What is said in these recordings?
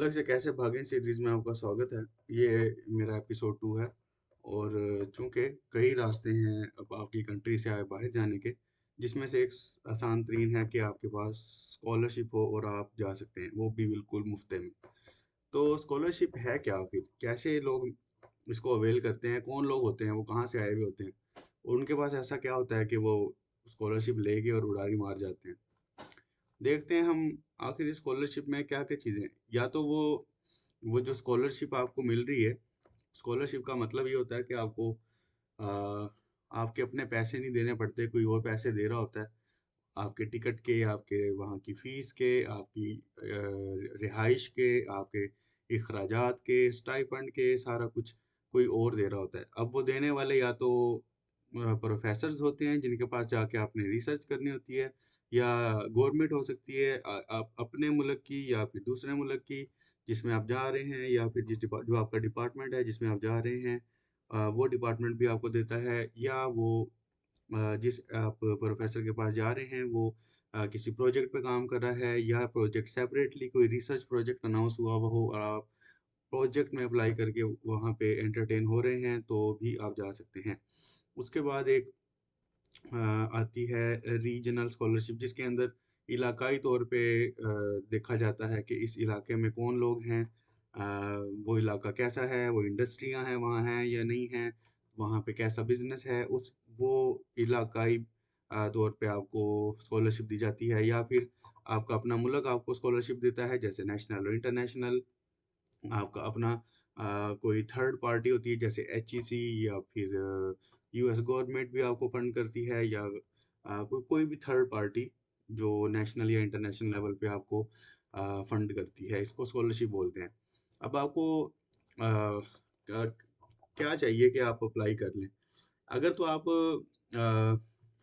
अलग से कैसे भागें सीरीज में आपका स्वागत है। ये मेरा एपिसोड 2 है। और चूंकि कई रास्ते हैं अब आपकी कंट्री से आए बाहर जाने के, जिसमें से एक आसान तरीन है कि आपके पास स्कॉलरशिप हो और आप जा सकते हैं, वो भी बिल्कुल मुफ्त में। तो स्कॉलरशिप है क्या आखिर, कैसे लोग इसको अवेल करते हैं, कौन लोग होते हैं, वो कहाँ से आए हुए होते हैं, और उनके पास ऐसा क्या होता है कि वो स्कॉलरशिप लेके और उड़ारी मार जाते हैं। देखते हैं हम आखिर स्कॉलरशिप में क्या क्या चीज़ें हैं। या तो वो जो स्कॉलरशिप आपको मिल रही है, स्कॉलरशिप का मतलब ये होता है कि आपको आ, आपके अपने पैसे नहीं देने पड़ते, कोई और पैसे दे रहा होता है। आपके टिकट के, आपके वहाँ की फीस के, आपकी रिहाइश के, आपके अखराजात के, स्टाइपेंड के, सारा कुछ कोई और दे रहा होता है। अब वो देने वाले या तो प्रोफेसर्स होते हैं जिनके पास जाके आपने रिसर्च करनी होती है, या गवर्नमेंट हो सकती है आप अपने मुल्क की या फिर दूसरे मुल्क की जिसमें आप जा रहे हैं, या फिर जो आपका डिपार्टमेंट है जिसमें आप जा रहे हैं, वो डिपार्टमेंट भी आपको देता है। या वो जिस आप प्रोफेसर के पास जा रहे हैं वो किसी प्रोजेक्ट पे काम कर रहा है, या प्रोजेक्ट सेपरेटली कोई रिसर्च प्रोजेक्ट अनाउंस हुआ हुआ हो और आप प्रोजेक्ट में अप्लाई करके वहाँ पे एंटरटेन हो रहे हैं, तो भी आप जा सकते हैं। उसके बाद एक अ, आती है रीजनल स्कॉलरशिप, जिसके अंदर इलाकाई तौर पे देखा जाता है कि इस इलाके में कौन लोग हैं, वो इलाका कैसा है, वो इंडस्ट्रियां हैं वहाँ हैं या नहीं हैं, वहाँ पे कैसा बिजनेस है, उस वो इलाकाई तौर पे आपको स्कॉलरशिप दी जाती है। या फिर आपका अपना मुल्क आपको स्कॉलरशिप देता है, जैसे नेशनल और इंटरनेशनल। आपका अपना कोई थर्ड पार्टी होती है जैसे एचईसी, या फिर यूएस गवर्नमेंट भी आपको फंड करती है, या कोई भी थर्ड पार्टी जो नेशनल या इंटरनेशनल लेवल पे आपको फंड करती है, इसको स्कॉलरशिप बोलते हैं। अब आपको क्या क्या चाहिए कि आप अप्लाई कर लें। अगर तो आप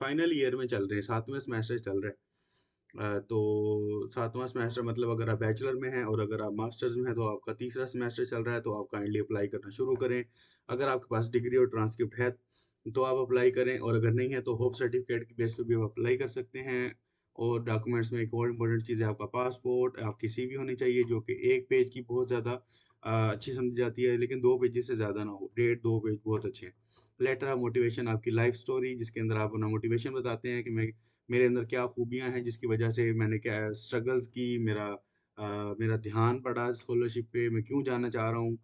फाइनल ईयर में चल रहे हैं, 7वें सेमेस्टर चल रहे हैं, तो 7वां सेमेस्टर मतलब अगर आप बैचलर में हैं, और अगर आप मास्टर्स में हैं तो आपका तीसरा सेमेस्टर चल रहा है, तो आप काइंडली अप्लाई करना शुरू करें। अगर आपके पास डिग्री और ट्रांसक्रिप्ट है तो आप अप्लाई करें, और अगर नहीं है तो होप सर्टिफिकेट की बेस पे भी आप अप्लाई कर सकते हैं। और डॉक्यूमेंट्स में एक और इम्पोर्टेंट चीज़ है आपका पासपोर्ट, आपकी सीवी होनी चाहिए, जो कि 1 पेज की बहुत ज़्यादा अच्छी समझी जाती है, लेकिन 2 पेजेस से ज़्यादा ना हो, 1.5 2 पेज बहुत अच्छे हैं। लेटर ऑफ मोटिवेशन, आपकी लाइफ स्टोरी, जिसके अंदर आप अपना मोटिवेशन बताते हैं कि मैं मेरे अंदर क्या खूबियाँ हैं जिसकी वजह से मैंने क्या स्ट्रगल्स की, मेरा ध्यान पड़ा स्कॉलरशिप पे, मैं क्यों जाना चाह रहा हूँ,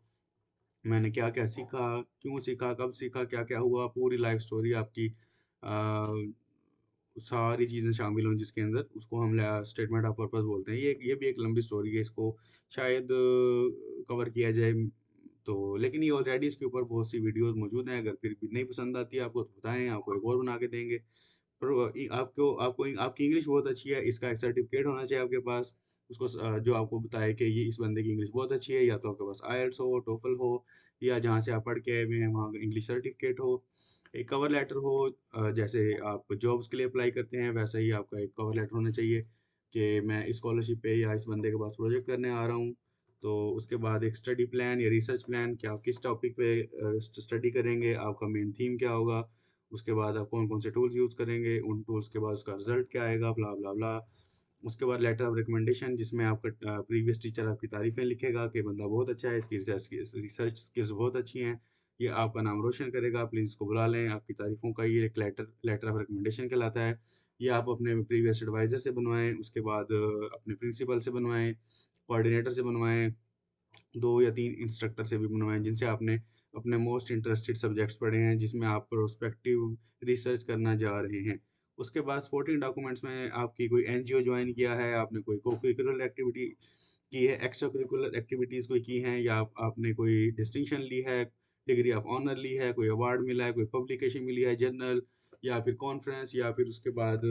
मैंने क्या क्या सीखा, क्यों सीखा, कब सीखा, क्या क्या हुआ, पूरी लाइफ स्टोरी आपकी सारी चीज़ें शामिल हों जिसके अंदर, उसको हम स्टेटमेंट ऑफ पर्पस बोलते हैं। ये भी एक लंबी स्टोरी है, इसको शायद कवर किया जाए तो, लेकिन ये ऑलरेडी इसके ऊपर बहुत सी वीडियोस मौजूद हैं। अगर फिर भी नहीं पसंद आती है आपको तो बताएं, आपको एक और बना के देंगे। पर आपको आपको आपकी इंग्लिश बहुत अच्छी है, इसका एक सर्टिफिकेट होना चाहिए आपके पास, उसको जो आपको बताए कि ये इस बंदे की इंग्लिश बहुत अच्छी है। या तो आपके पास आईएलटीएस हो, टोफल हो, या जहाँ से आप पढ़ के आए हुए हैं वहाँ का इंग्लिश सर्टिफिकेट हो। एक कवर लेटर हो, जैसे आप जॉब्स के लिए अप्लाई करते हैं वैसा ही आपका एक कवर लेटर होना चाहिए कि मैं स्कॉलरशिप पे या इस बंदे के पास प्रोजेक्ट करने आ रहा हूँ। तो उसके बाद एक स्टडी प्लान या रिसर्च प्लान कि आप किस टॉपिक पे स्टडी करेंगे, आपका मेन थीम क्या होगा, उसके बाद आप कौन कौन से टूल्स यूज़ करेंगे, उन टूल्स के बाद उसका रिजल्ट क्या आएगा, ब्ला ब्ला ब्ला। उसके बाद लेटर ऑफ रिकमेंडेशन, जिसमें आपका प्रीवियस टीचर आपकी तारीफें लिखेगा कि बंदा बहुत अच्छा है, इसकी रिसर्च स्किल्स बहुत अच्छी हैं, ये आपका नाम रोशन करेगा, प्लीज़ इसको बुला लें। आपकी तारीफों का ये एक लेटर लेटर ऑफ रिकमेंडेशन कहलाता है। ये आप अपने प्रीवियस एडवाइज़र से बनवाएँ, उसके बाद अपने प्रिंसिपल से बनवाएँ, कोऑर्डिनेटर से बनवाएँ, 2 या 3 इंस्ट्रक्टर से भी बनवाएँ जिनसे आपने अपने मोस्ट इंटरेस्टेड सब्जेक्ट्स पढ़े हैं, जिसमें आप प्रोस्पेक्टिव रिसर्च करना जा रहे हैं। उसके बाद सपोर्टिंग डॉक्यूमेंट्स में आपकी कोई एनजीओ जॉइन किया है, आपने कोई को-करिकुलर एक्टिविटी की है, एक्स्ट्रा करिकुलर एक्टिविटीज़ कोई की हैं, या आपने कोई डिस्टिंक्शन ली है, डिग्री ऑफ ऑनर ली है, कोई अवार्ड मिला है, कोई पब्लिकेशन मिली है, जर्नल या फिर कॉन्फ्रेंस, या फिर उसके बाद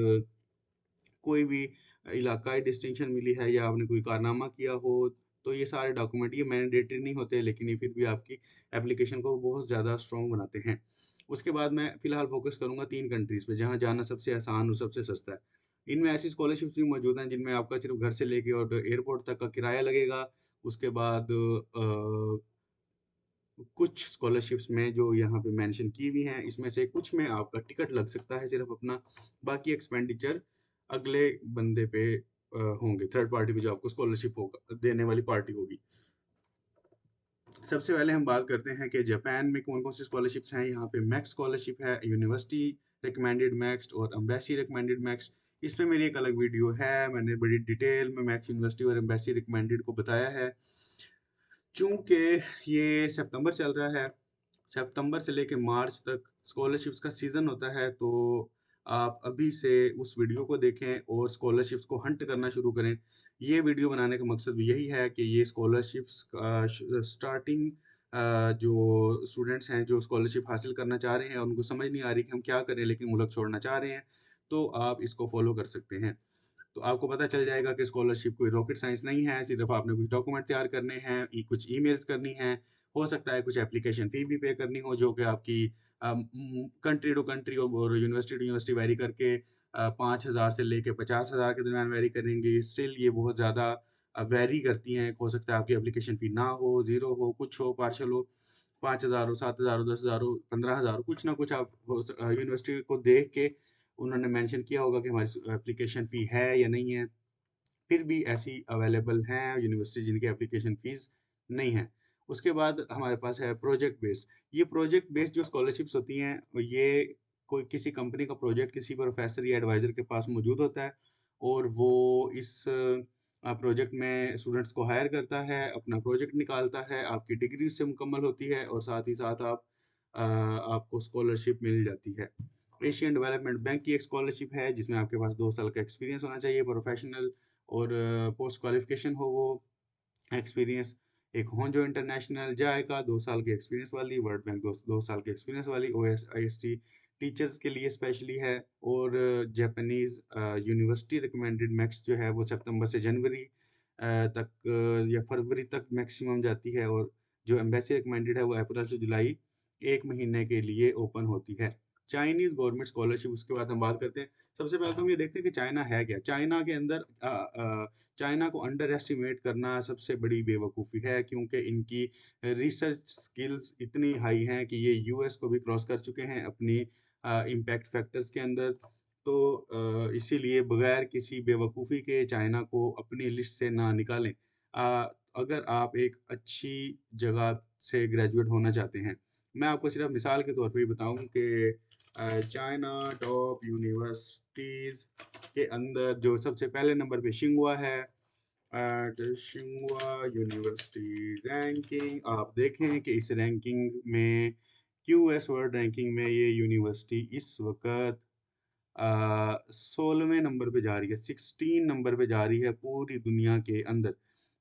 कोई भी इलाकाई डिस्टिंक्शन मिली है, या आपने कोई कारनामा किया हो, तो ये सारे डॉक्यूमेंट ये मैंडेटरी नहीं होते, लेकिन ये फिर भी आपकी एप्लीकेशन को बहुत ज़्यादा स्ट्रॉन्ग बनाते हैं। उसके बाद मैं फ़िलहाल फ़ोकस करूँगा 3 कंट्रीज़ पे, जहाँ जाना सबसे आसान और सबसे सस्ता है। इनमें ऐसी स्कॉलरशिप्स भी मौजूद हैं जिनमें आपका सिर्फ़ घर से लेके और एयरपोर्ट तक का किराया लगेगा। उसके बाद कुछ स्कॉलरशिप्स में जो यहाँ पे मेंशन की हुई हैं, इसमें से कुछ में आपका टिकट लग सकता है सिर्फ़ अपना, बाकी एक्सपेंडिचर अगले बंदे पे होंगे, थर्ड पार्टी भी जो आपको स्कॉलरशिप होगा देने वाली पार्टी होगी। सबसे पहले हम बात करते हैं कि जापान में कौन कौन सी स्कॉलरशिप्स हैं। यहाँ पे मैक्स स्कॉलरशिप है, यूनिवर्सिटी रिकमेंडेड मैक्स और एम्बेसी रिकमेंडेड मैक्स। इस पे मेरी एक अलग वीडियो है, मैंने बड़ी डिटेल में मैक्स यूनिवर्सिटी और एम्बेसी रिकमेंडेड को बताया है। चूंकि ये सितंबर चल रहा है, सितंबर से लेके मार्च तक स्कॉलरशिप्स का सीज़न होता है, तो आप अभी से उस वीडियो को देखें और स्कॉलरशिप्स को हंट करना शुरू करें। ये वीडियो बनाने का मकसद भी यही है कि ये स्कॉलरशिप्स का स्टार्टिंग जो स्टूडेंट्स हैं जो स्कॉलरशिप हासिल करना चाह रहे हैं, उनको समझ नहीं आ रही कि हम क्या करें, लेकिन मुल्क छोड़ना चाह रहे हैं, तो आप इसको फॉलो कर सकते हैं। तो आपको पता चल जाएगा कि स्कॉलरशिप कोई रॉकेट साइंस नहीं है, सिर्फ आपने कुछ डॉक्यूमेंट तैयार करने हैं, कुछ ईमेल्स करनी हैं, हो सकता है कुछ एप्लीकेशन फ़ी भी पे करनी हो, जो कि आपकी कंट्री टू कंट्री और यूनिवर्सिटी टू यूनिवर्सिटी वैरी करके 5,000 से लेके 50,000 के दरमियान वैरी करेंगी। स्टिल ये बहुत ज़्यादा वैरी करती हैं। हो सकता है आपकी एप्लीकेशन फ़ी ना हो, ज़ीरो हो, कुछ हो, पार्शियल हो, 5,000 हो, 7,000 हो, 10,000 हो, 15,000 हो, कुछ ना कुछ आप यूनिवर्सिटी को देख के उन्होंने मेंशन किया होगा कि हमारी एप्लीकेशन फ़ी है या नहीं है। फिर भी ऐसी अवेलेबल हैं यूनिवर्सिटी जिनकी एप्लीकेशन फ़ीस नहीं है। उसके बाद हमारे पास है प्रोजेक्ट बेस्ड। ये प्रोजेक्ट बेस्ड जो स्कॉलरशिप्स होती हैं, ये कोई किसी कंपनी का प्रोजेक्ट किसी प्रोफेसर या एडवाइज़र के पास मौजूद होता है और वो इस प्रोजेक्ट में स्टूडेंट्स को हायर करता है, अपना प्रोजेक्ट निकालता है, आपकी डिग्री उससे मुकम्मल होती है और साथ ही साथ आपको स्कॉलरशिप मिल जाती है। एशियन डेवलपमेंट बैंक की एक स्कॉलरशिप है जिसमें आपके पास 2 साल का एक्सपीरियंस होना चाहिए, प्रोफेशनल और पोस्ट क्वालिफिकेशन हो वो एक्सपीरियंस। एक होंजो इंटरनेशनल जायका 2 साल के एक्सपीरियंस वाली, वर्ल्ड बैंक 2 साल के एक्सपीरियंस वाली, OSIST टीचर्स के लिए स्पेशली है। और जापानीज यूनिवर्सिटी रिकमेंडेड मैक्स जो है वो सितंबर से जनवरी तक या फरवरी तक मैक्सिमम जाती है, और जो एम्बेसी रिकमेंडेड है वो अप्रैल से जुलाई 1 महीने के लिए ओपन होती है। चाइनीज गवर्नमेंट स्कॉलरशिप, उसके बाद हम बात करते हैं। सबसे पहले तो हम ये देखते हैं कि चाइना है क्या। चाइना के अंदर चाइना को अंडर एस्टिमेट करना सबसे बड़ी बेवकूफ़ी है, क्योंकि इनकी रिसर्च स्किल्स इतनी हाई हैं कि ये यूएस को भी क्रॉस कर चुके हैं अपनी इम्पैक्ट फैक्टर्स के अंदर। तो इसीलिए बगैर किसी बेवकूफ़ी के चाइना को अपनी लिस्ट से ना निकालें। अगर आप एक अच्छी जगह से ग्रेजुएट होना चाहते हैं, मैं आपको सिर्फ मिसाल के तौर पे ही बताऊं कि चाइना टॉप यूनिवर्सिटीज़ के अंदर जो सबसे पहले नंबर पे शिंगुआ है। एट शिंगुआ यूनिवर्सिटी रैंकिंग, आप देखें कि इस रैंकिंग में, क्यूएस वर्ल्ड रैंकिंग में, ये यूनिवर्सिटी इस वक्त 16वें नंबर पे जा रही है, 16 नंबर पे जा रही है पूरी दुनिया के अंदर।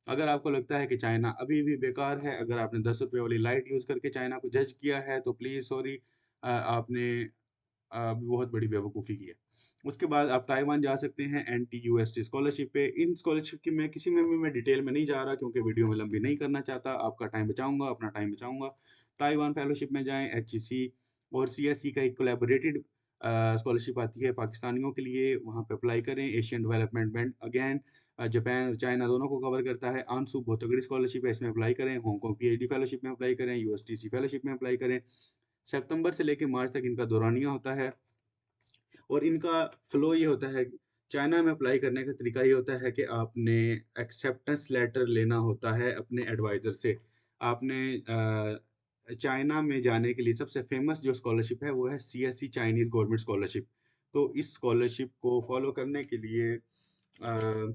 अगर आपको लगता है कि चाइना अभी भी बेकार है, अगर आपने 10 रुपये वाली लाइट यूज़ करके चाइना को जज किया है, तो प्लीज़ सॉरी, आपने बहुत बड़ी बेवकूफ़ी की है। उसके बाद आप ताइवान जा सकते हैं NTUST स्कॉलरशिप पे। इन स्कॉलरशिप की मैं किसी में भी मैं डिटेल में नहीं जा रहा, क्योंकि वीडियो में लंबी नहीं करना चाहता, आपका टाइम बचाऊंगा, अपना टाइम बचाऊंगा। ताइवान फेलोशिप में जाएं, HEC और CSE का एक कोलैबोरेटेड स्कॉलरशिप आती है पाकिस्तानियों के लिए, वहाँ पे अप्लाई करें। Asian development bank again Japan और चाइना दोनों को कवर करता है। आंसू बहुत तगड़ी स्कॉलरशिप है, इसमें अप्लाई करें। हांगकांग PhD फेलोशिप में अप्लाई करें, USTC फेलोशिप में अप्लाई करें। सितंबर से लेकर मार्च तक इनका दौरानिया होता है और इनका फ्लो ये होता है। चाइना में अप्लाई करने का तरीका ये होता है कि आपने एक्सेप्टेंस लेटर लेना होता है अपने एडवाइज़र से। आपने चाइना में जाने के लिए सबसे फेमस जो स्कॉलरशिप है वो है CSE चाइनीज़ गवर्नमेंट स्कॉलरशिप। तो इस स्कॉलरशिप को फॉलो करने के लिए अ,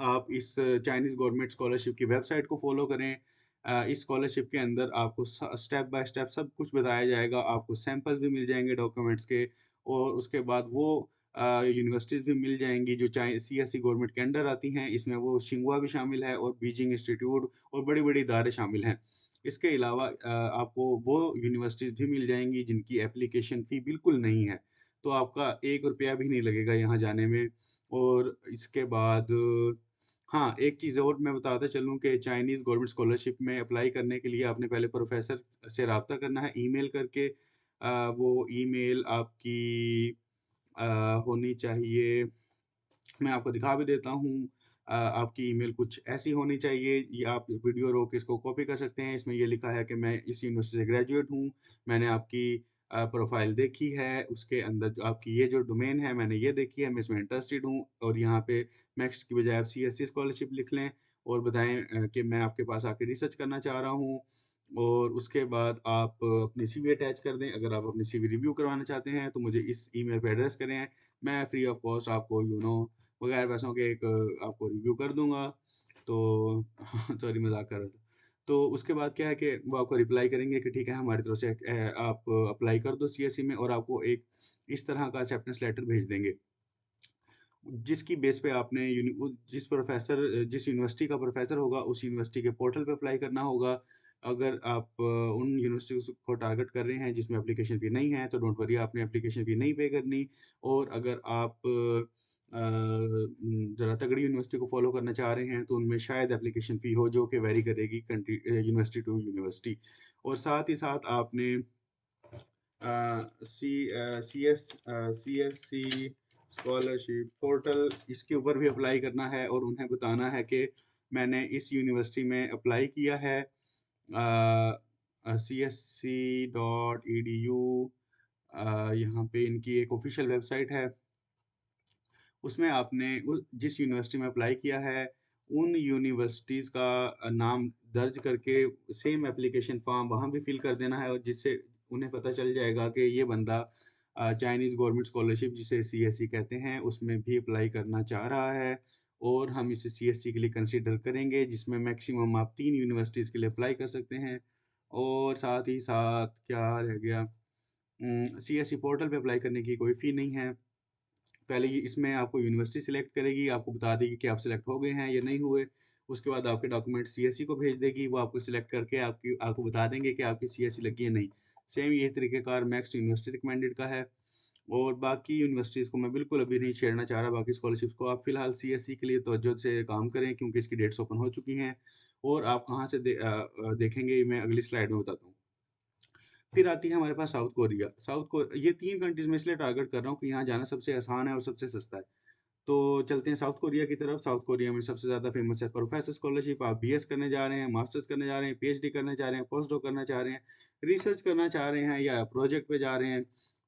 आप इस चाइनीज़ गवर्नमेंट स्कॉलरशिप की वेबसाइट को फॉलो करें। इस स्कॉलरशिप के अंदर आपको स्टेप बाय स्टेप सब कुछ बताया जाएगा, आपको सैंपल्स भी मिल जाएंगे डॉक्यूमेंट्स के, और उसके बाद वो यूनिवर्सिटीज़ भी मिल जाएंगी जो CSE गवर्नमेंट के अंडर आती हैं। इसमें वो शिंगुआ भी शामिल है और बीजिंग इंस्टीट्यूट और बड़ी बड़ी इदारे शामिल हैं। इसके अलावा आपको वो यूनिवर्सिटीज़ भी मिल जाएंगी जिनकी एप्लीकेशन फ़ी बिल्कुल नहीं है, तो आपका 1 रुपया भी नहीं लगेगा यहाँ जाने में। और इसके बाद हाँ, एक चीज़ और मैं बताता चलूँ कि चाइनीज़ गवर्नमेंट स्कॉलरशिप में अप्लाई करने के लिए आपने पहले प्रोफ़ेसर से राब्ता करना है ईमेल करके। वो ईमेल आपकी अ, होनी चाहिए, मैं आपको दिखा भी देता हूँ। आपकी ईमेल कुछ ऐसी होनी चाहिए, ये आप वीडियो रोक के इसको कॉपी कर सकते हैं। इसमें ये लिखा है कि मैं इस यूनिवर्सिटी से ग्रेजुएट हूँ, मैंने आपकी प्रोफाइल देखी है, उसके अंदर जो आपकी ये जो डोमेन है मैंने ये देखी है, मैं इसमें इंटरेस्टेड हूँ और यहाँ पे मैक्स की बजाय आप सीएससी स्कॉलरशिप लिख लें और बताएँ कि मैं आपके पास आके रिसर्च करना चाह रहा हूँ। और उसके बाद आप अपनी सीवी अटैच कर दें। अगर आप अपनी सीवी रिव्यू करवाना चाहते हैं तो मुझे इस ईमेल पे एड्रेस करें। मैं फ्री ऑफ कॉस्ट आपको बगैर पैसों के एक आपको रिव्यू कर दूँगा। तो सॉरी, मज़ाक कर रहा था। तो उसके बाद क्या है कि वो आपको रिप्लाई करेंगे कि ठीक है, हमारी तरफ से आप अप्लाई कर दो सीएससी में, और आपको एक इस तरह का एक्सेप्टेंस लेटर भेज देंगे। जिसकी बेस पे आपने जिस यूनिवर्सिटी का प्रोफेसर होगा, उस यूनिवर्सिटी के पोर्टल पे अप्लाई करना होगा। अगर आप उन यूनिवर्सिटीज़ को टारगेट कर रहे हैं जिसमें एप्लीकेशन फ़ी नहीं है, तो डोंट वरी, आपने एप्लीकेशन फ़ी नहीं पे करनी। और अगर आप ज़रा तगड़ी यूनिवर्सिटी को फ़ॉलो करना चाह रहे हैं, तो उनमें शायद एप्लीकेशन फ़ी हो, जो कि वेरी करेगी यूनिवर्सिटी टू यूनिवर्सिटी। और साथ ही साथ आपने सीएससी स्कॉलरशिप पोर्टल, इसके ऊपर भी अप्लाई करना है और उन्हें बताना है कि मैंने इस यूनिवर्सिटी में अप्लाई किया है। CSC.edu, यहाँ पे इनकी एक ऑफिशियल वेबसाइट है। उसमें आपने जिस यूनिवर्सिटी में अप्लाई किया है, उन यूनिवर्सिटीज़ का नाम दर्ज करके सेम एप्लीकेशन फॉर्म वहाँ भी फिल कर देना है, और जिससे उन्हें पता चल जाएगा कि ये बंदा चाइनीज़ गवर्नमेंट स्कॉलरशिप, जिसे सीएससी कहते हैं, उसमें भी अप्लाई करना चाह रहा है। और हम इसे सीएससी के लिए कंसीडर करेंगे, जिसमें मैक्सिमम आप 3 यूनिवर्सिटीज़ के लिए अप्लाई कर सकते हैं। और साथ ही साथ क्या रह गया, सीएससी पोर्टल पे अप्लाई करने की कोई फ़ी नहीं है। पहले ये इसमें आपको यूनिवर्सिटी सिलेक्ट करेगी, आपको बता देगी कि आप सिलेक्ट हो गए हैं या नहीं हुए। उसके बाद आपके डॉक्यूमेंट सीएससी को भेज देगी, वो आपको सिलेक्ट करके आपको बता देंगे कि आपकी सीएससी लगी है नहीं। सेम यही तरीक़ेकार मैक्स यूनिवर्सिटी रिकमेंडेड का है। और बाकी यूनिवर्सिटीज़ को मैं बिल्कुल अभी नहीं छेड़ना चाह रहा, बाकी स्कॉलरशिप्स को। आप फ़िलहाल सीएससी के लिए तवज्जो से काम करें, क्योंकि इसकी डेट्स ओपन हो चुकी हैं। और आप कहाँ से देखेंगे, मैं अगली स्लाइड में बताता हूँ। फिर आती है हमारे पास साउथ कोरिया। ये 3 कंट्रीज़ मैं इसलिए टारगेट कर रहा हूँ कि यहाँ जाना सबसे आसान है और सबसे सस्ता है। तो चलते हैं साउथ कोरिया की तरफ। साउथ कोरिया में सबसे ज़्यादा फेमस है प्रोफेसर स्कॉलरशिप। आप बीएस करने जा रहे हैं, मास्टर्स करने जा रहे हैं, पीएचडी करने जा रहे हैं, पोस्ट डॉक करना चाह रहे हैं, रिसर्च करना चाह रहे हैं, या प्रोजेक्ट पे जा रहे हैं,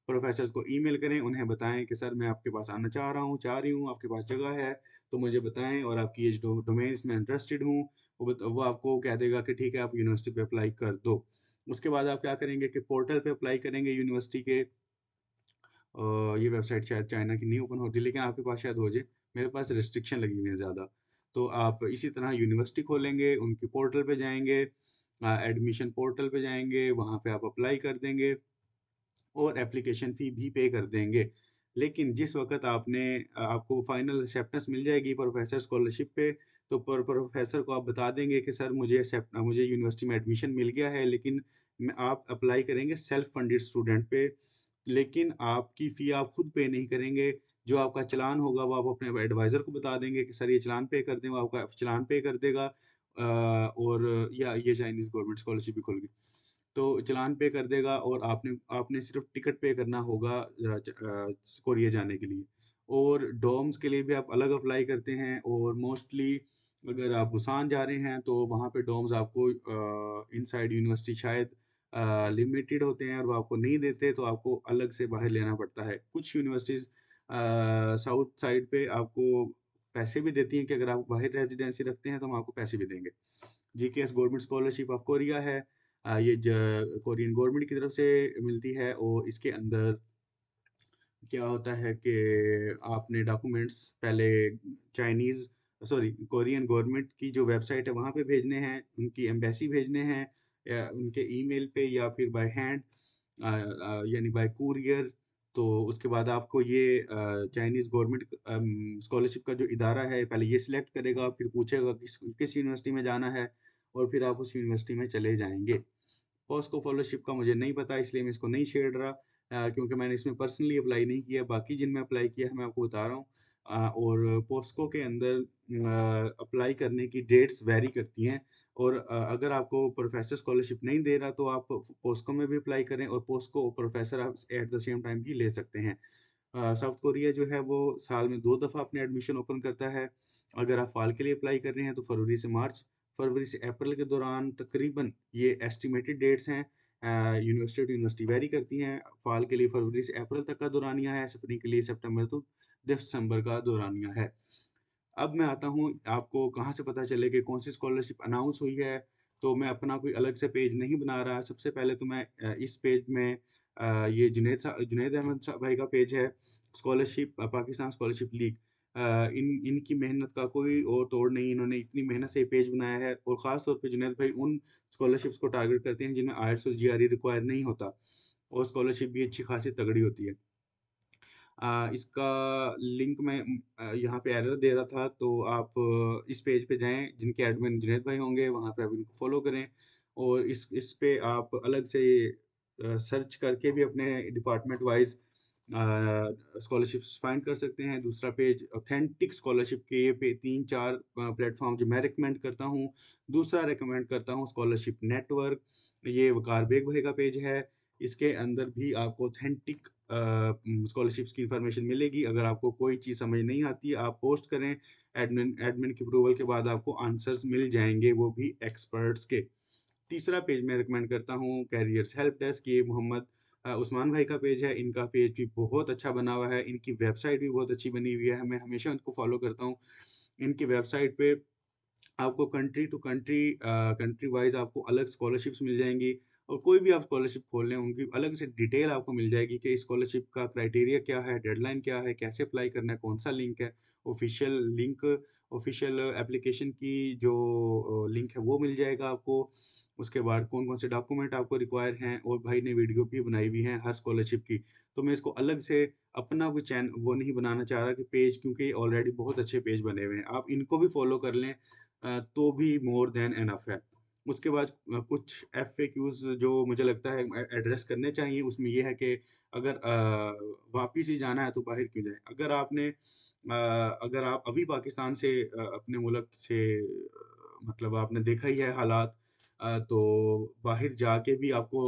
प्रोफेसर्स को ईमेल करें, उन्हें बताएं कि सर मैं आपके पास आना चाह रही हूँ, आपके पास जगह है तो मुझे बताएं, और आपकी ये जो डोमेन इसमें इंटरेस्टेड हूँ। वो आपको कह देगा कि ठीक है, आप यूनिवर्सिटी पे अप्लाई कर दो। उसके बाद आप क्या करेंगे कि पोर्टल पे अप्लाई करेंगे यूनिवर्सिटी के। ये वेबसाइट शायद चाइना की नहीं ओपन होती, लेकिन आपके पास शायद हो जाए। मेरे पास रिस्ट्रिक्शन लगी हुई है ज़्यादा। तो आप इसी तरह यूनिवर्सिटी खोलेंगे, उनकी पोर्टल पे जाएँगे, एडमिशन पोर्टल पे जाएँगे, वहाँ पे आप अप्लाई कर देंगे और एप्लीकेशन फ़ी भी पे कर देंगे। लेकिन जिस वक़्त आपको फाइनल एक्सेप्टेंस मिल जाएगी प्रोफ़ेसर स्कॉलरशिप पे, तो प्रोफ़ेसर को आप बता देंगे कि सर मुझे यूनिवर्सिटी में एडमिशन मिल गया है, लेकिन आप अप्लाई करेंगे सेल्फ फंडेड स्टूडेंट पे। लेकिन आपकी फ़ी आप खुद पे नहीं करेंगे। जो आपका चालान होगा वो आप अपने एडवाइज़र को बता देंगे कि सर ये चालान पे कर दें, वो आपका चालान पे कर देगा। और या ये चाइनीज़ गवर्नमेंट स्कॉलरशिप भी खुल गई। तो चालान पे कर देगा, और आपने आपने सिर्फ़ टिकट पे करना होगा कोरिया जाने के लिए। और डॉर्म्स के लिए भी आप अलग अप्लाई करते हैं, और मोस्टली अगर आप बुसान जा रहे हैं तो वहाँ पे डॉर्म्स आपको इनसाइड यूनिवर्सिटी शायद लिमिटेड होते हैं, और वो आपको नहीं देते, तो आपको अलग से बाहर लेना पड़ता है। कुछ यूनिवर्सिटीज़ साउथ साइड पे आपको पैसे भी देती हैं कि अगर आप बाहर रेज़िडेंसी रखते हैं तो हम आपको पैसे भी देंगे। GKS government scholarship of Korea है। ये कोरियन गवर्नमेंट की तरफ से मिलती है, और इसके अंदर क्या होता है कि आपने डॉक्यूमेंट्स पहले कोरियन गवर्नमेंट की जो वेबसाइट है वहाँ पे भेजने हैं, उनकी एम्बेसी भेजने हैं, या उनके ईमेल पे, या फिर बाय हैंड, यानी बाय कुरियर। तो उसके बाद आपको ये चाइनीज़ गवर्नमेंट स्कॉलरशिप का जो इदारा है, पहले ये सिलेक्ट करेगा, फिर पूछेगा किस किस यूनिवर्सिटी में जाना है, और फिर आप उस यूनिवर्सिटी में चले जाएँगे। पॉस्को फेलोशिप का मुझे नहीं पता, इसलिए मैं इसको नहीं छेड़ रहा, क्योंकि मैंने इसमें पर्सनली अप्लाई नहीं किया। बाकी जिनमें अप्लाई किया है मैं आपको बता रहा हूँ। और पॉस्को के अंदर अप्लाई करने की डेट्स वैरी करती हैं। और अगर आपको प्रोफेसर स्कॉलरशिप नहीं दे रहा, तो आप पॉस्को में भी अप्लाई करें, और पॉस्को प्रोफेसर आप एट द सेम टाइम भी ले सकते हैं। साउथ कोरिया जो है वो साल में 2 दफ़ा अपने एडमिशन ओपन करता है। अगर आप फाल के लिए अप्लाई कर रहे हैं तो फरवरी से अप्रैल के दौरान तकरीबन, ये एस्टिमेटेड डेट्स हैं, यूनिवर्सिटी टू यूनिवर्सिटी वेरी करती हैं। फाल के लिए फरवरी से अप्रैल तक का दौरानिया है, स्प्रिंग के लिए सितंबर टू दिसंबर का दौरानिया है। अब मैं आता हूँ, आपको कहाँ से पता चले कि कौन सी स्कॉलरशिप अनाउंस हुई है। तो मैं अपना कोई अलग से पेज नहीं बना रहा। सबसे पहले तो मैं इस पेज में ये जुनैद अहमद भाई का पेज है, स्कॉलरशिप पाकिस्तान स्कॉलरशिप लीग। इनकी मेहनत का कोई और तोड़ नहीं। इन्होंने इतनी मेहनत से ये पेज बनाया है, और ख़ास तौर पे जुनैद भाई उन स्कॉलरशिप्स को टारगेट करते हैं जिनमें आईएलटीएस और जीआरई रिक्वायर नहीं होता, और स्कॉलरशिप भी अच्छी खासी तगड़ी होती है। इसका लिंक मैं यहाँ पे एरर दे रहा था, तो आप इस पेज पे जाएं, जिनके एडमिन जुनैद भाई होंगे वहाँ पे आप इनको फॉलो करें, और इस पे आप अलग से सर्च करके भी अपने डिपार्टमेंट वाइज स्कॉलरशिप्स फाइंड कर सकते हैं। दूसरा पेज ऑथेंटिक स्कॉलरशिप के, ये पे 3-4 प्लेटफॉर्म जो मैं रिकमेंड करता हूँ। दूसरा रिकमेंड करता हूँ स्कॉलरशिप नेटवर्क, ये वकार बेग भाई का पेज है। इसके अंदर भी आपको ऑथेंटिक स्कॉलरशिप्स की इंफॉर्मेशन मिलेगी। अगर आपको कोई चीज़ समझ नहीं आती, आप पोस्ट करें, एडमिन एडमिन की अप्रूवल के बाद आपको आंसर्स मिल जाएंगे, वो भी एक्सपर्ट्स के। तीसरा पेज मैं रिकमेंड करता हूँ कैरियर्स हेल्प डेस्क, ये मोहम्मद उस्मान भाई का पेज है। इनका पेज भी बहुत अच्छा बना हुआ है, इनकी वेबसाइट भी बहुत अच्छी बनी हुई है, मैं हमेशा उनको फॉलो करता हूँ। इनकी वेबसाइट पे आपको country to country country wise आपको अलग स्कॉलरशिप्स मिल जाएंगी, और कोई भी आप स्कॉलरशिप खोल लें उनकी अलग से डिटेल आपको मिल जाएगी कि स्कॉलरशिप का क्राइटेरिया क्या है, डेडलाइन क्या है, कैसे अप्लाई करना है, कौन सा लिंक है, ऑफिशियल लिंक, ऑफिशियल एप्लीकेशन की जो लिंक है वो मिल जाएगा आपको। उसके बाद कौन कौन से डॉक्यूमेंट आपको रिक्वायर हैं, और भाई ने वीडियो भी बनाई हुई है हर स्कॉलरशिप की। तो मैं इसको अलग से अपना कोई चैन वो नहीं बनाना चाह रहा कि पेज, क्योंकि ऑलरेडी बहुत अच्छे पेज बने हुए हैं, आप इनको भी फॉलो कर लें तो भी मोर देन एनफ है। उसके बाद कुछ एफएक्यूज जो मुझे लगता है एड्रेस करने चाहिए, उसमें ये है कि अगर वापिस ही जाना है तो बाहर क्यों जाए। अगर आप अभी पाकिस्तान से अपने मुल्क से मतलब आपने देखा ही है हालात, तो बाहर जाके भी आपको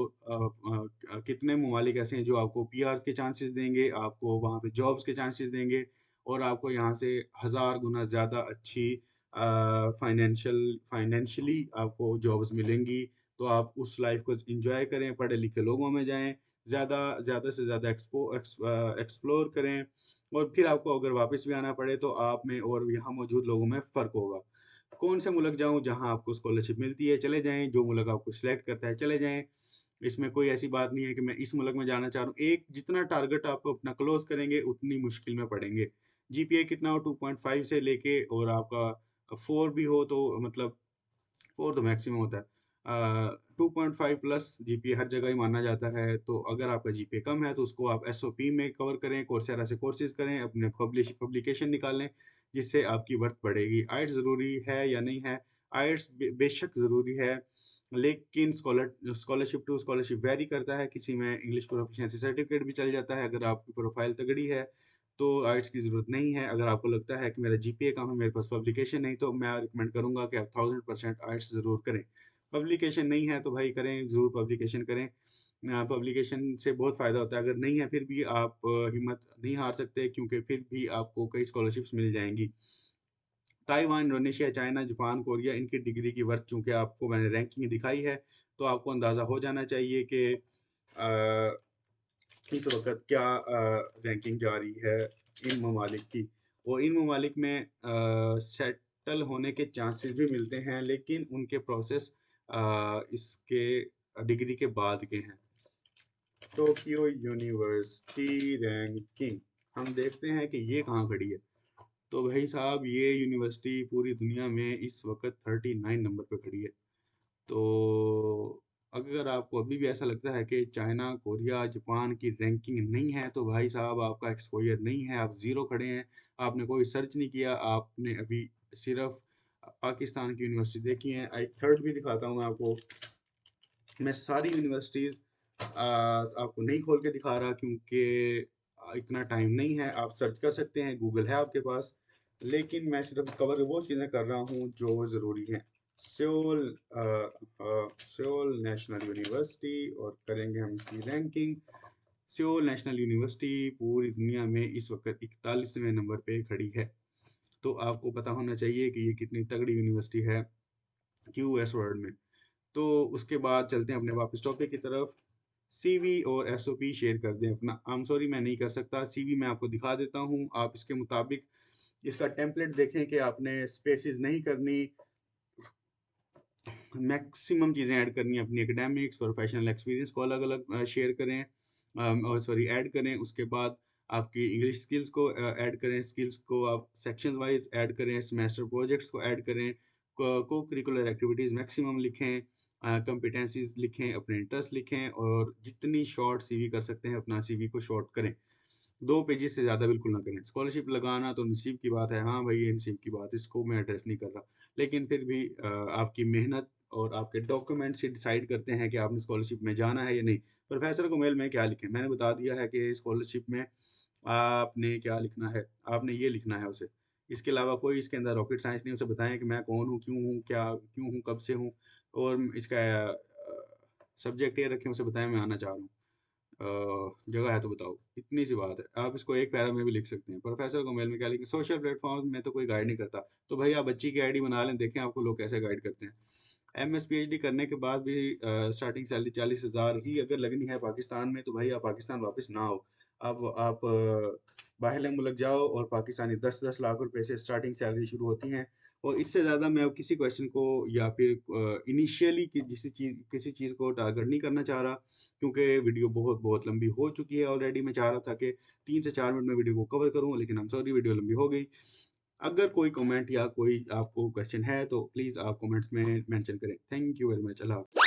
कितने ममालिक ऐसे हैं जो आपको पीआर्स के चांसेस देंगे, आपको वहाँ पे जॉब्स के चांसेस देंगे, और आपको यहाँ से हज़ार गुना ज़्यादा अच्छी फाइनेंशियली आपको जॉब्स मिलेंगी। तो आप उस लाइफ को एंजॉय करें, पढ़े लिखे लोगों में जाएं, ज़्यादा ज़्यादा से ज़्यादा एक्सप्लोर करें, और फिर आपको अगर वापस भी आना पड़े तो आप में और यहाँ मौजूद लोगों में फ़र्क होगा। कौन से मुल्क जाऊँ जहाँ आपको स्कॉलरशिप मिलती है, चले जाएं। जो मुल्क आपको सिलेक्ट करता है चले जाएं। इसमें कोई ऐसी बात नहीं है कि मैं इस मुल्क में जाना चाह रहा हूँ। एक जितना टारगेट आप अपना क्लोज करेंगे उतनी मुश्किल में पड़ेंगे। जीपीए कितना हो, 2.5 से लेके, और आपका 4 भी हो तो मतलब 4 तो मैक्सिमम होता है। 2.5 प्लस जीपीए हर जगह ही माना जाता है। तो अगर आपका जीपीए कम है तो उसको आप एसओपी में कवर करें, कोर्सेरा से कोर्सेज करें, अपने पब्लिकेशन निकालें, जिससे आपकी वर्थ बढ़ेगी। आइट्स ज़रूरी है या नहीं है? आइट्स बेशक ज़रूरी है, लेकिन स्कॉलरशिप टू स्कॉलरशिप वेरी करता है। किसी में इंग्लिश प्रोफिशिएंसी सर्टिफिकेट भी चल जाता है। अगर आपकी प्रोफाइल तगड़ी है तो आइट्स की ज़रूरत नहीं है। अगर आपको लगता है कि मेरा जीपीए कम है, मेरे पास पब्लिकेशन नहीं, तो मैं रिकमेंड करूंगा कि आप 1000% आइट्स ज़रूर करें। पब्लिकेशन नहीं है तो भाई करें, ज़रूर पब्लिकेशन करें। पब्लिकेशन से बहुत फ़ायदा होता है। अगर नहीं है फिर भी आप हिम्मत नहीं हार सकते, क्योंकि फिर भी आपको कई स्कॉलरशिप्स मिल जाएंगी। Taiwan, Indonesia, China, Japan, Korea, इनकी डिग्री की वर्थ चूंकि आपको मैंने रैंकिंग दिखाई है, तो आपको अंदाज़ा हो जाना चाहिए कि इस वक्त क्या रैंकिंग जा रही है इन ममालिक की। और इन ममालिक में सेटल होने के चांसेस भी मिलते हैं, लेकिन उनके प्रोसेस इसके डिग्री के बाद के हैं। टोक्यो यूनिवर्सिटी रैंकिंग, हम देखते हैं कि ये कहाँ खड़ी है। तो भाई साहब, ये यूनिवर्सिटी पूरी दुनिया में इस वक्त 39 नंबर पे खड़ी है। तो अगर आपको अभी भी ऐसा लगता है कि चाइना, कोरिया, जापान की रैंकिंग नहीं है, तो भाई साहब आपका एक्सपोजर नहीं है, आप ज़ीरो खड़े हैं। आपने कोई सर्च नहीं किया, आपने अभी सिर्फ पाकिस्तान की यूनिवर्सिटी देखी है। आई थर्ड भी दिखाता हूँ मैं आपको। मैं सारी यूनिवर्सिटीज़ आपको नहीं खोल के दिखा रहा, क्योंकि इतना टाइम नहीं है। आप सर्च कर सकते हैं, गूगल है आपके पास, लेकिन मैं सिर्फ कवर वो चीज़ें कर रहा हूँ जो ज़रूरी हैं। सेओल सेओल नेशनल यूनिवर्सिटी, और करेंगे हम इसकी रैंकिंग। सेओल नेशनल यूनिवर्सिटी पूरी दुनिया में इस वक्त 41वें नंबर पे खड़ी है। तो आपको पता होना चाहिए कि ये कितनी तगड़ी यूनिवर्सिटी है यूएस वर्ल्ड में। तो उसके बाद चलते हैं अपने वापस टॉपिक की तरफ। सीवी और एसओपी शेयर कर दें अपना। आई एम सॉरी, मैं नहीं कर सकता। सीवी मैं आपको दिखा देता हूँ, आप इसके मुताबिक इसका टेम्पलेट देखें कि आपने स्पेसिस नहीं करनी, मैक्सिमम चीज़ें ऐड करनी है। अपनी एकेडमिक्स, प्रोफेशनल एक्सपीरियंस को अलग अलग शेयर करें, और सॉरी ऐड करें। उसके बाद आपकी इंग्लिश स्किल्स को ऐड करें, स्किल्स को आप सेक्शन वाइज ऐड करें, सेमेस्टर प्रोजेक्ट्स को ऐड करें, को करिकुलर एक्टिविटीज़ मैक्सिमम लिखें, कंपिटेंसीज लिखें, अपने इंटरेस्ट लिखें, और जितनी शॉर्ट सीवी कर सकते हैं अपना सीवी को शॉर्ट करें। 2 पेजेस से ज़्यादा बिल्कुल ना करें। स्कॉलरशिप लगाना तो नसीब की बात है, हाँ भाई, ये नसीब की बात है, इसको मैं एड्रेस नहीं कर रहा। लेकिन फिर भी आपकी मेहनत और आपके डॉक्यूमेंट्स ही डिसाइड करते हैं कि आपने स्कॉलरशिप में जाना है या नहीं। प्रोफेसर को मेल में क्या लिखें, मैंने बता दिया है कि स्कॉलरशिप में आपने क्या लिखना है, आपने ये लिखना है उसे। इसके अलावा कोई इसके अंदर रॉकेट साइंस नहीं। उसे बताएं कि मैं कौन हूँ, क्यों हूँ, क्या क्यों हूँ, कब से हूँ, और इसका सब्जेक्ट ये रखें, उसे बताएं मैं आना चाह रहा हूँ, जगह है तो बताओ। इतनी सी बात है। आप इसको एक पैरा में भी लिख सकते हैं। प्रोफेसर को मेल में क्या लिखें, सोशल प्लेटफॉर्म में तो कोई गाइड नहीं करता, तो भाई आप बच्ची की आईडी बना लें, देखें आपको लोग कैसे गाइड करते हैं। एमएस पीएचडी करने के बाद भी स्टार्टिंग सैलरी 40,000 ही अगर लगनी है पाकिस्तान में, तो भाई आप पाकिस्तान वापस ना आओ। आप बाहर मुल्क जाओ, और पाकिस्तानी 10-10 लाख रुपए से स्टार्टिंग सैलरी शुरू होती हैं। और इससे ज़्यादा मैं अब किसी क्वेश्चन को या फिर इनिशियली किसी चीज़ को टारगेट नहीं करना चाह रहा, क्योंकि वीडियो बहुत बहुत लंबी हो चुकी है ऑलरेडी। मैं चाह रहा था कि 3 से 4 मिनट में वीडियो को कवर करूं, लेकिन हम सॉरी, वीडियो लंबी हो गई। अगर कोई कमेंट या कोई आपको क्वेश्चन है तो प्लीज़ आप कमेंट्स में मेंशन करें। Thank you very much. अल्लाह हाफ़िज़।